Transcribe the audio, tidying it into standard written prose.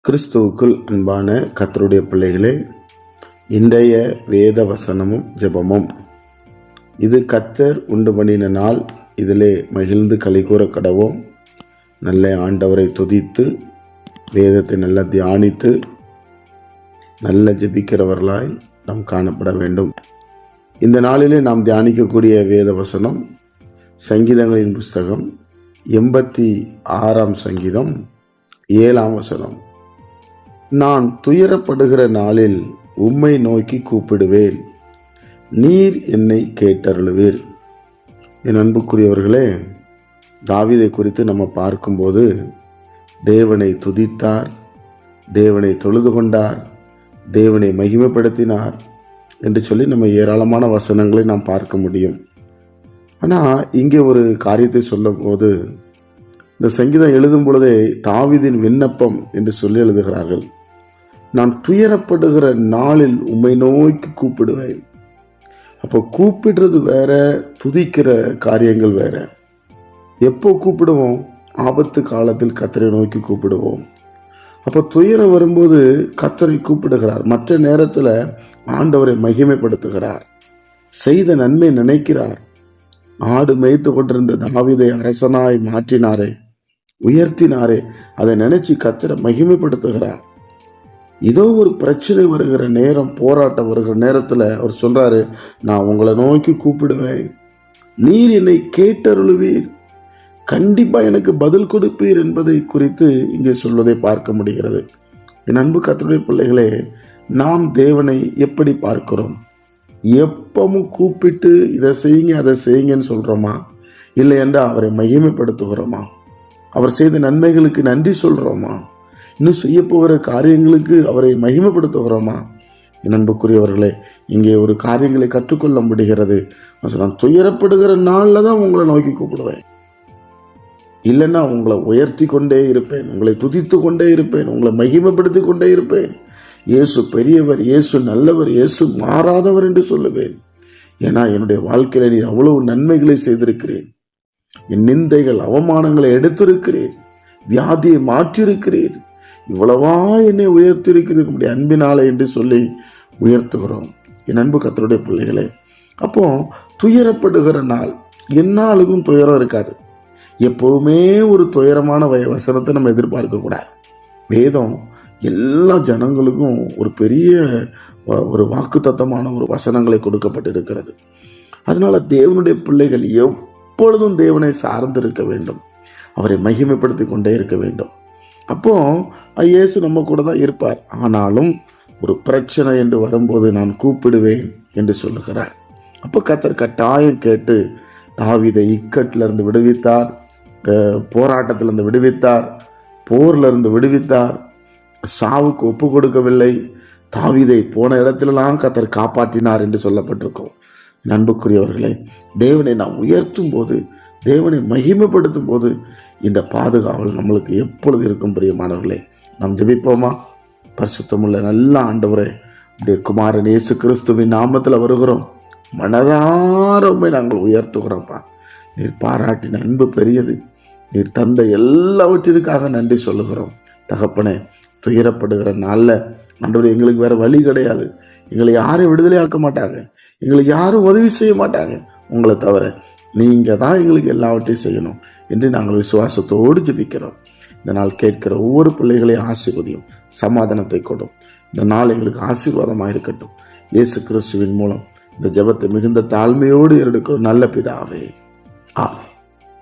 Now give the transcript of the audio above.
கிறிஸ்துவுக்குள் அன்பான கர்த்தருடைய பிள்ளைகளே, இன்றைய வேத வசனமும் ஜெபமும். இது கர்த்தர் உண்டு பண்ணின நாள், இதிலே மகிழ்ந்து களிகூற கடவோம். நல்ல ஆண்டவரை துதித்து வேதத்தை நல்லா தியானித்து நல்ல ஜெபிக்கிறவர்களாய் நாம் காணப்பட வேண்டும். இந்த நாளிலே நாம் தியானிக்கக்கூடிய வேத வசனம் சங்கீதங்களின் புஸ்தகம் 86 சங்கீதம் 7 வசனம். நான் துயரப்படுகிற நாளில் உம்மை நோக்கி கூப்பிடுவேன், நீர் என்னை கேட்டருளுவீர். என் அன்புக்குரியவர்களே, தாவீதை குறித்து நம்ம பார்க்கும்போது தேவனை துதித்தார், தேவனை தொழுது கொண்டார், தேவனை மகிமைப்படுத்தினார் என்று சொல்லி நம்ம ஏராளமான வசனங்களை நாம் பார்க்க முடியும். ஆனால் இங்கே ஒரு காரியத்தை சொல்லும் போது, இந்த சங்கீதம் எழுதும் பொழுதே தாவீதின் விண்ணப்பம் என்று சொல்லி எழுதுகிறார்கள். நான் துயரப்படுகிற நாளில் உம்மை நோக்கி கூப்பிடுவேன். அப்போ கூப்பிடுறது வேற, துதிக்கிற காரியங்கள் வேற. எப்போ கூப்பிடுவோம்? ஆபத்து காலத்தில் கர்த்தரை நோக்கி கூப்பிடுவோம். அப்போ துயரம் வரும்போது கர்த்தரை கூப்பிடுகிறார், மற்ற நேரத்தில் ஆண்டவரை மகிமைப்படுத்துகிறார், செய்த நன்மை நினைக்கிறார். ஆடு மேய்த்து கொண்டிருந்த தாவீதை அரசனாய் மாற்றினாரே, உயர்த்தினாரே, அதை நினைச்சு கர்த்தரை மகிமைப்படுத்துகிறார். இதோ ஒரு பிரச்சனை வருகிற நேரம், போராட்டம் வருகிற நேரத்தில் அவர் சொல்றாரு, நான் உங்களை நோக்கி கூப்பிடுவேன், நீர் என்னை கேட்டருளுவீர், கண்டிப்பா எனக்கு பதில் கொடுப்பீர் என்பதை குறித்து இங்கே சொல்வதை பார்க்க முடிகிறது. என் அன்பு கர்த்தருடைய பிள்ளைகளே, நாம் தேவனை எப்படி பார்க்கிறோம்? எப்பவும் கூப்பிட்டு இதை செய்யுங்க அதை செய்யுங்கன்னு சொல்றோமா? இல்லை என்றால் அவரை மகிமைப்படுத்துகிறோமா? அவர் செய்த நன்மைகளுக்கு நன்றி சொல்றோமா? இன்னும் செய்ய போகிற காரியங்களுக்கு அவரை மகிமைப்படுத்துகிறோமா? என் அன்புக்குரியவர்களே, இங்கே ஒரு காரியங்களை கற்றுக்கொள்ள முடிகிறது. நான் துயரப்படுகிற நாளில் தான் உங்களை நோக்கி கூப்பிடுவேன், இல்லைன்னா உங்களை உயர்த்தி கொண்டே இருப்பேன், உங்களை துதித்து கொண்டே இருப்பேன், உங்களை மகிமைப்படுத்தி கொண்டே இருப்பேன். இயேசு பெரியவர், இயேசு நல்லவர், இயேசு மாறாதவர் என்று சொல்லுவேன். ஏன்னா என்னுடைய வாழ்க்கையில நீர் அவ்வளவு நன்மைகளை செய்திருக்கிறேன். என் நிந்தைகள் அவமானங்களை எடுத்திருக்கிறேன், வியாதியை மாற்றியிருக்கிறேன், இவ்வளவா என்னை உயர்த்திருக்கிறது உடைய அன்பினாலே என்று சொல்லி உயர்த்துகிறோம். என் அன்பு கர்த்தருடைய பிள்ளைகளே, அப்போ துயரப்படுகிற நாள், என்னாலுக்கும் துயரம் இருக்காது. எப்பவுமே ஒரு துயரமான வசனத்தை நம்ம எதிர்பார்க்க கூடாது. வேதம் எல்லா ஜனங்களுக்கும் ஒரு பெரிய ஒரு வாக்குத்தத்தமான ஒரு வசனங்களை கொடுக்கப்பட்டிருக்கிறது. அதனால தேவனுடைய பிள்ளைகள் எப்பொழுதும் தேவனை சார்ந்து இருக்க வேண்டும், அவரை மகிமைப்படுத்தி கொண்டே இருக்க வேண்டும். அப்போ இயேசு நம்ம கூட தான் இருப்பார். ஆனாலும் ஒரு பிரச்சனை என்று வரும்போது நான் கூப்பிடுவேன் என்று சொல்லுகிறார். அப்போ கர்த்தர் கட்டாயம் கேட்டு தாவீதை இக்கட்டில் இருந்து விடுவித்தார், போராட்டத்திலிருந்து விடுவித்தார், போர்ல இருந்து விடுவித்தார், சாவுக்கு ஒப்பு கொடுக்கவில்லை. தாவீதை போன இடத்திலெல்லாம் கர்த்தர் காப்பாற்றினார் என்று சொல்லப்பட்டிருக்கும். அன்புக்குரியவர்களே, தேவனை நாம் உயர்த்தும் போது, தேவனை மகிமைப்படுத்தும் போது இந்த பாதுகாவல் நம்மளுக்கு எப்பொழுது இருக்கும். பிரியமானவர்களே, நாம் ஜெபிப்போமா? பரிசுத்தமுள்ள நல்ல ஆண்டவரே, உடைய குமாரன் இயேசு கிறிஸ்துவின் நாமத்தில் வருகிறோம், மனதார உம்மை நாங்கள் உயர்த்துகிறோம்ப்பா. நீர் பாராட்டின அன்பு பெரியது, நீர் தந்த எல்லாவற்றிற்காக நன்றி சொல்லுகிறோம். தகப்பனே, துயரப்படுகிற நாளில் ஆண்டவரே, எங்களுக்கு வேற வழி கிடையாது. எங்களை யாரும் விடுதலை ஆக்க மாட்டாங்க, எங்களுக்கு யாரும் உதவி செய்ய மாட்டாங்க, உங்களை தவிர நீங்க தான் எங்களுக்கு எல்லாவற்றையும் செய்யணும் என்று நாங்கள் விசுவாசத்தோடு ஜெபிக்கிறோம். இந்த நாள் கேட்கிற ஒவ்வொரு பிள்ளைகளையும் ஆசீர்வதியும், சமாதானத்தை கொடும். இந்த நாள் எங்களுக்கு ஆசீர்வாதமாக இருக்கட்டும். இயேசு கிறிஸ்துவின் மூலம் இந்த ஜெபத்தை மிகுந்த தாழ்மையோடு எடுக்கும் நல்ல பிதாவே, ஆமென்.